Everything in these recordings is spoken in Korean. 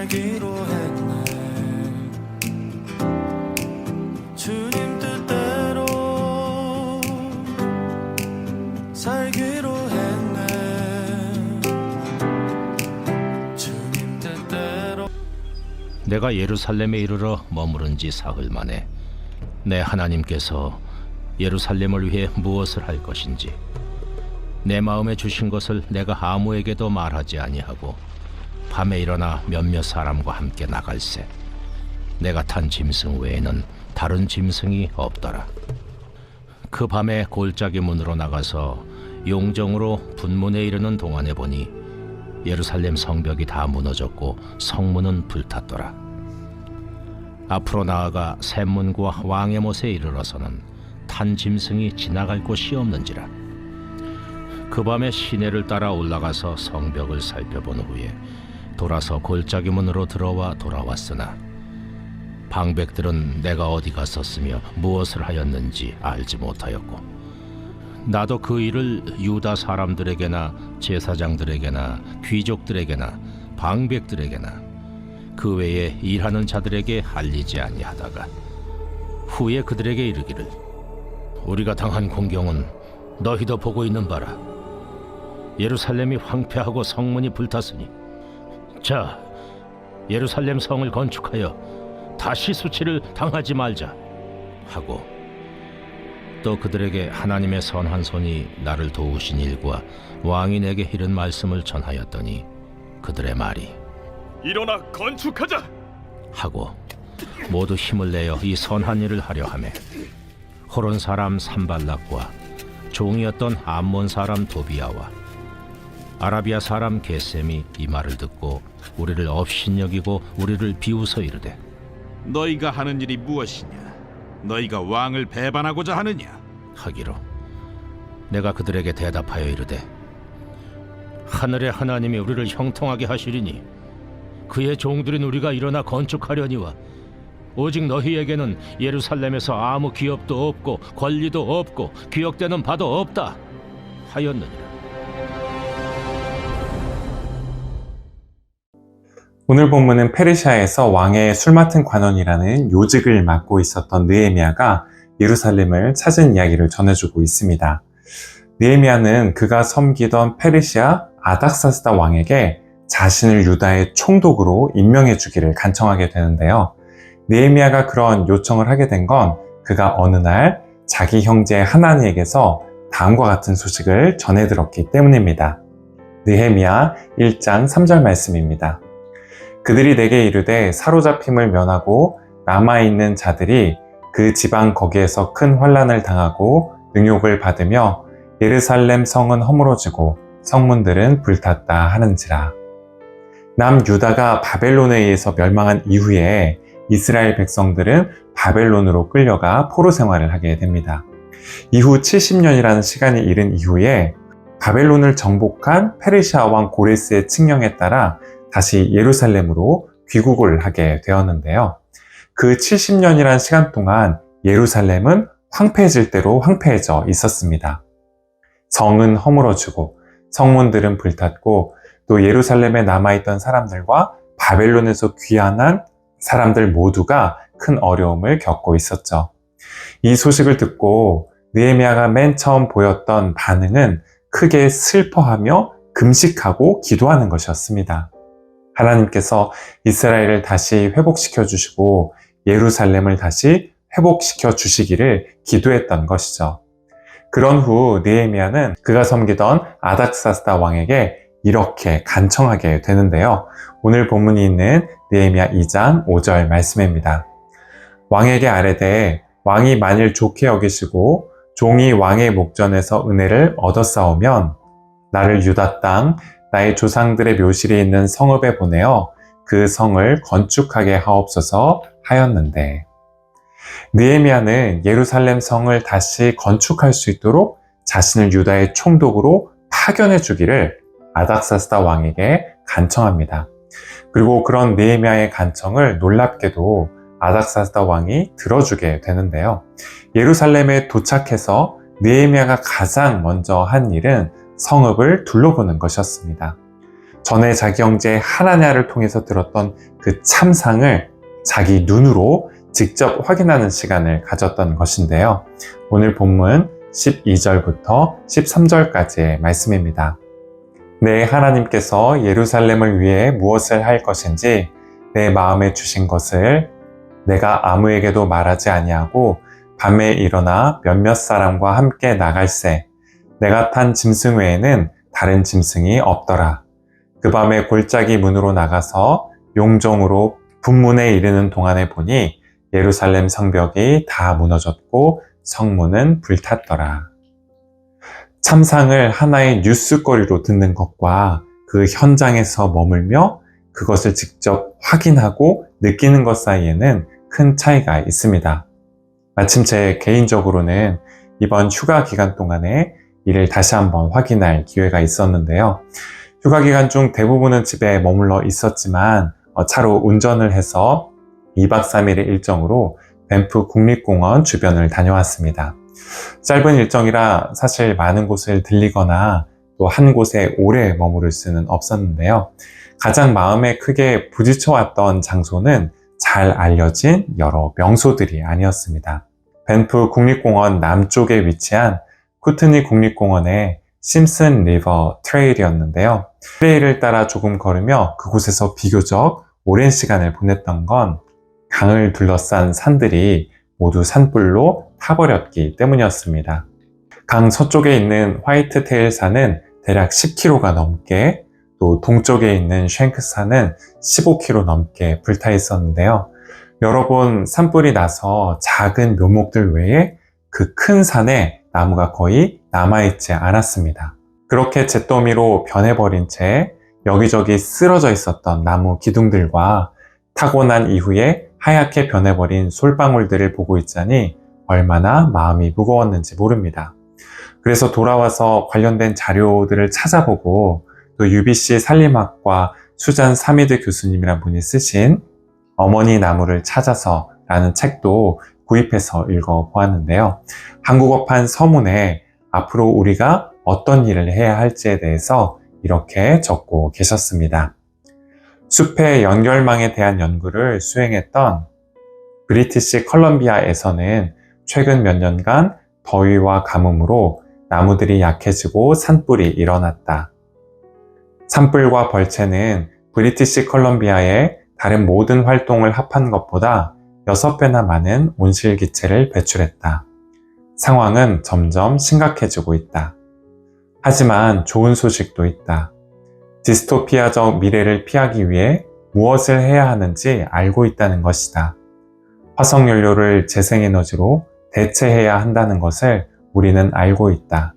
살기로 했네. 주님 뜻대로 살기로 했네. 주님 뜻대로. 내가 예루살렘에 이르러 머무른 지 사흘 만에 내 하나님께서 예루살렘을 위해 무엇을 할 것인지 내 마음에 주신 것을 내가 아무에게도 말하지 아니하고 밤에 일어나 몇몇 사람과 함께 나갈새 내가 탄 짐승 외에는 다른 짐승이 없더라. 그 밤에 골짜기 문으로 나가서 용정으로 분문에 이르는 동안에 보니 예루살렘 성벽이 다 무너졌고 성문은 불탔더라. 앞으로 나아가 샘문과 왕의 못에 이르러서는 탄 짐승이 지나갈 곳이 없는지라. 그 밤에 시내를 따라 올라가서 성벽을 살펴본 후에 돌아서 골짜기 문으로 들어와 돌아왔으나 방백들은 내가 어디 갔었으며 무엇을 하였는지 알지 못하였고 나도 그 일을 유다 사람들에게나 제사장들에게나 귀족들에게나 방백들에게나 그 외에 일하는 자들에게 알리지 아니하다가 후에 그들에게 이르기를 우리가 당한 공경은 너희도 보고 있는 바라. 예루살렘이 황폐하고 성문이 불탔으니 자 예루살렘 성을 건축하여 다시 수치를 당하지 말자 하고 또 그들에게 하나님의 선한 손이 나를 도우신 일과 왕이 내게 이른 말씀을 전하였더니 그들의 말이 일어나 건축하자 하고 모두 힘을 내어 이 선한 일을 하려 하매 호론 사람 산발락과 종이었던 암몬 사람 도비아와 아라비아 사람 게셈이 이 말을 듣고 우리를 업신여기고 우리를 비웃어 이르되 너희가 하는 일이 무엇이냐? 너희가 왕을 배반하고자 하느냐? 하기로 내가 그들에게 대답하여 이르되 하늘의 하나님이 우리를 형통하게 하시리니 그의 종들인 우리가 일어나 건축하려니와 오직 너희에게는 예루살렘에서 아무 기업도 없고 권리도 없고 기억되는 바도 없다 하였느니라. 오늘 본문은 페르시아에서 왕의 술 맡은 관원이라는 요직을 맡고 있었던 느헤미야가 예루살렘을 찾은 이야기를 전해주고 있습니다. 느헤미야는 그가 섬기던 페르시아 아닥사스다 왕에게 자신을 유다의 총독으로 임명해 주기를 간청하게 되는데요. 느헤미야가 그런 요청을 하게 된 건 그가 어느 날 자기 형제 하나니에게서 다음과 같은 소식을 전해 들었기 때문입니다. 느헤미야 1장 3절 말씀입니다. 그들이 내게 이르되 사로잡힘을 면하고 남아있는 자들이 그 지방 거기에서 큰 환난을 당하고 능욕을 받으며 예루살렘 성은 허물어지고 성문들은 불탔다 하는지라. 남유다가 바벨론에 의해서 멸망한 이후에 이스라엘 백성들은 바벨론으로 끌려가 포로 생활을 하게 됩니다. 이후 70년이라는 시간이 이른 이후에 바벨론을 정복한 페르시아 왕 고레스의 칙령에 따라 다시 예루살렘으로 귀국을 하게 되었는데요. 그 70년이라는 시간 동안 예루살렘은 황폐해질 대로 황폐해져 있었습니다. 성은 허물어지고 성문들은 불탔고 또 예루살렘에 남아있던 사람들과 바벨론에서 귀환한 사람들 모두가 큰 어려움을 겪고 있었죠. 이 소식을 듣고 느헤미야가 맨 처음 보였던 반응은 크게 슬퍼하며 금식하고 기도하는 것이었습니다. 하나님께서 이스라엘을 다시 회복시켜 주시고 예루살렘을 다시 회복시켜 주시기를 기도했던 것이죠. 그런 후 느헤미야는 그가 섬기던 아닥사스다 왕에게 이렇게 간청하게 되는데요. 오늘 본문이 있는 느헤미야 2장 5절 말씀입니다. 왕에게 아뢰되 왕이 만일 좋게 여기시고 종이 왕의 목전에서 은혜를 얻었사오면 나를 유다 땅 나의 조상들의 묘실이 있는 성읍에 보내어 그 성을 건축하게 하옵소서 하였는데 느헤미야는 예루살렘 성을 다시 건축할 수 있도록 자신을 유다의 총독으로 파견해 주기를 아닥사스다 왕에게 간청합니다. 그리고 그런 느헤미야의 간청을 놀랍게도 아닥사스다 왕이 들어주게 되는데요. 예루살렘에 도착해서 느헤미야가 가장 먼저 한 일은 성읍을 둘러보는 것이었습니다. 전에 자기 형제 하나냐를 통해서 들었던 그 참상을 자기 눈으로 직접 확인하는 시간을 가졌던 것인데요. 오늘 본문 12절부터 13절까지의 말씀입니다. 내 하나님께서 예루살렘을 위해 무엇을 할 것인지 내 마음에 주신 것을 내가 아무에게도 말하지 아니하고 밤에 일어나 몇몇 사람과 함께 나갈새 내가 탄 짐승 외에는 다른 짐승이 없더라. 그 밤에 골짜기 문으로 나가서 용종으로 분문에 이르는 동안에 보니 예루살렘 성벽이 다 무너졌고 성문은 불탔더라. 참상을 하나의 뉴스거리로 듣는 것과 그 현장에서 머물며 그것을 직접 확인하고 느끼는 것 사이에는 큰 차이가 있습니다. 마침 제 개인적으로는 이번 휴가 기간 동안에 이를 다시 한번 확인할 기회가 있었는데요. 휴가 기간 중 대부분은 집에 머물러 있었지만 차로 운전을 해서 2박 3일의 일정으로 밴프 국립공원 주변을 다녀왔습니다. 짧은 일정이라 사실 많은 곳을 들리거나 또 한 곳에 오래 머무를 수는 없었는데요. 가장 마음에 크게 부딪혀왔던 장소는 잘 알려진 여러 명소들이 아니었습니다. 밴프 국립공원 남쪽에 위치한 쿠트니 국립공원의 심슨 리버 트레일이었는데요. 트레일을 따라 조금 걸으며 그곳에서 비교적 오랜 시간을 보냈던 건 강을 둘러싼 산들이 모두 산불로 타버렸기 때문이었습니다. 강 서쪽에 있는 화이트 테일 산은 대략 10km가 넘게, 또 동쪽에 있는 쉔크 산은 15km 넘게 불타 있었는데요. 여러 번 산불이 나서 작은 묘목들 외에 그 큰 산에 나무가 거의 남아있지 않았습니다. 그렇게 잿더미로 변해버린 채 여기저기 쓰러져 있었던 나무 기둥들과 타고 난 이후에 하얗게 변해버린 솔방울들을 보고 있자니 얼마나 마음이 무거웠는지 모릅니다. 그래서 돌아와서 관련된 자료들을 찾아보고 또 UBC 산림학과 수잔 사미드 교수님이란 분이 쓰신 어머니 나무를 찾아서 라는 책도 구입해서 읽어보았는데요. 한국어판 서문에 앞으로 우리가 어떤 일을 해야 할지에 대해서 이렇게 적고 계셨습니다. 숲의 연결망에 대한 연구를 수행했던 브리티시 컬럼비아에서는 최근 몇 년간 더위와 가뭄으로 나무들이 약해지고 산불이 일어났다. 산불과 벌채는 브리티시 컬럼비아의 다른 모든 활동을 합한 것보다 6배나 많은 온실기체를 배출했다. 상황은 점점 심각해지고 있다. 하지만 좋은 소식도 있다. 디스토피아적 미래를 피하기 위해 무엇을 해야 하는지 알고 있다는 것이다. 화석연료를 재생에너지로 대체해야 한다는 것을 우리는 알고 있다.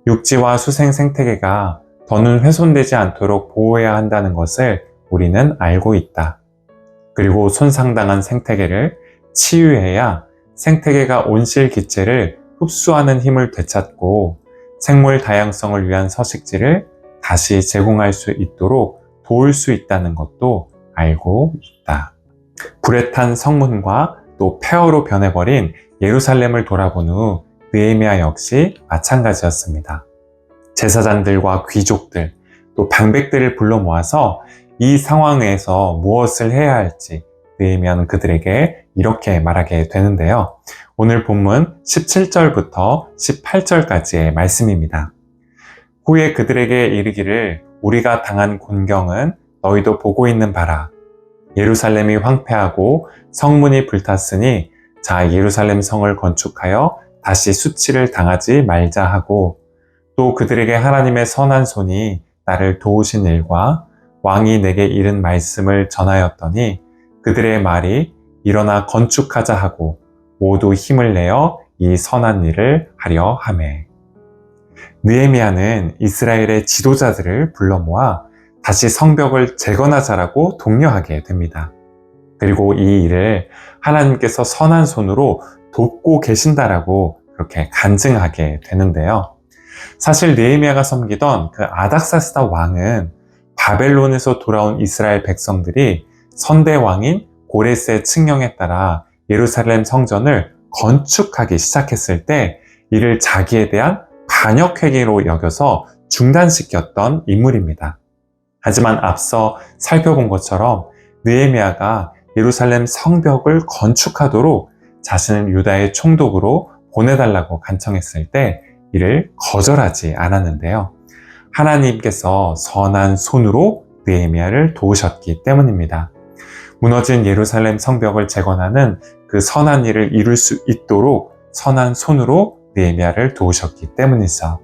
육지와 수생 생태계가 더는 훼손되지 않도록 보호해야 한다는 것을 우리는 알고 있다. 그리고 손상당한 생태계를 치유해야 생태계가 온실기체를 흡수하는 힘을 되찾고 생물 다양성을 위한 서식지를 다시 제공할 수 있도록 도울 수 있다는 것도 알고 있다. 불에 탄 성문과 또 폐허로 변해버린 예루살렘을 돌아본 후 느헤미야 역시 마찬가지였습니다. 제사장들과 귀족들, 또 방백들을 불러 모아서 이 상황에서 무엇을 해야 할지 느헤미야는 그들에게 이렇게 말하게 되는데요. 오늘 본문 17절부터 18절까지의 말씀입니다. 후에 그들에게 이르기를 우리가 당한 곤경은 너희도 보고 있는 바라. 예루살렘이 황폐하고 성문이 불탔으니 자 예루살렘 성을 건축하여 다시 수치를 당하지 말자 하고 또 그들에게 하나님의 선한 손이 나를 도우신 일과 왕이 내게 이른 말씀을 전하였더니 그들의 말이 일어나 건축하자 하고 모두 힘을 내어 이 선한 일을 하려 하매. 느헤미야는 이스라엘의 지도자들을 불러 모아 다시 성벽을 재건하자라고 독려하게 됩니다. 그리고 이 일을 하나님께서 선한 손으로 돕고 계신다라고 그렇게 간증하게 되는데요. 사실 느헤미야가 섬기던 그 아닥사스다 왕은 바벨론에서 돌아온 이스라엘 백성들이 선대 왕인 고레스의 칙령에 따라 예루살렘 성전을 건축하기 시작했을 때 이를 자기에 대한 반역회계로 여겨서 중단시켰던 인물입니다. 하지만 앞서 살펴본 것처럼 느헤미야가 예루살렘 성벽을 건축하도록 자신을 유다의 총독으로 보내달라고 간청했을 때 이를 거절하지 않았는데요. 하나님께서 선한 손으로 느헤미야를 도우셨기 때문입니다. 무너진 예루살렘 성벽을 재건하는 그 선한 일을 이룰 수 있도록 선한 손으로 느헤미야를 도우셨기 때문이죠.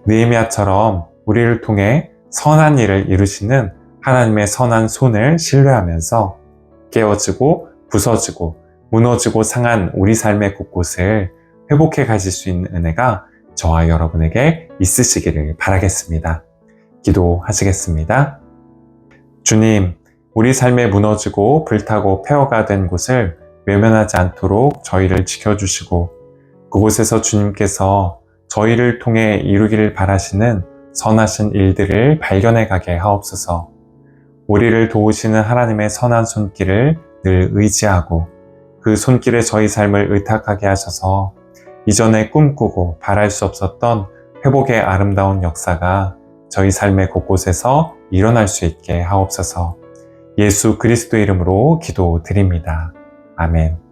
느헤미야처럼 우리를 통해 선한 일을 이루시는 하나님의 선한 손을 신뢰하면서 깨어지고 부서지고 무너지고 상한 우리 삶의 곳곳을 회복해 가실 수 있는 은혜가 저와 여러분에게 있으시기를 바라겠습니다. 기도하시겠습니다. 주님, 우리 삶에 무너지고 불타고 폐허가 된 곳을 외면하지 않도록 저희를 지켜주시고 그곳에서 주님께서 저희를 통해 이루기를 바라시는 선하신 일들을 발견해 가게 하옵소서. 우리를 도우시는 하나님의 선한 손길을 늘 의지하고 그 손길에 저희 삶을 의탁하게 하셔서 이전에 꿈꾸고 바랄 수 없었던 회복의 아름다운 역사가 저희 삶의 곳곳에서 일어날 수 있게 하옵소서. 예수 그리스도의 이름으로 기도드립니다. 아멘.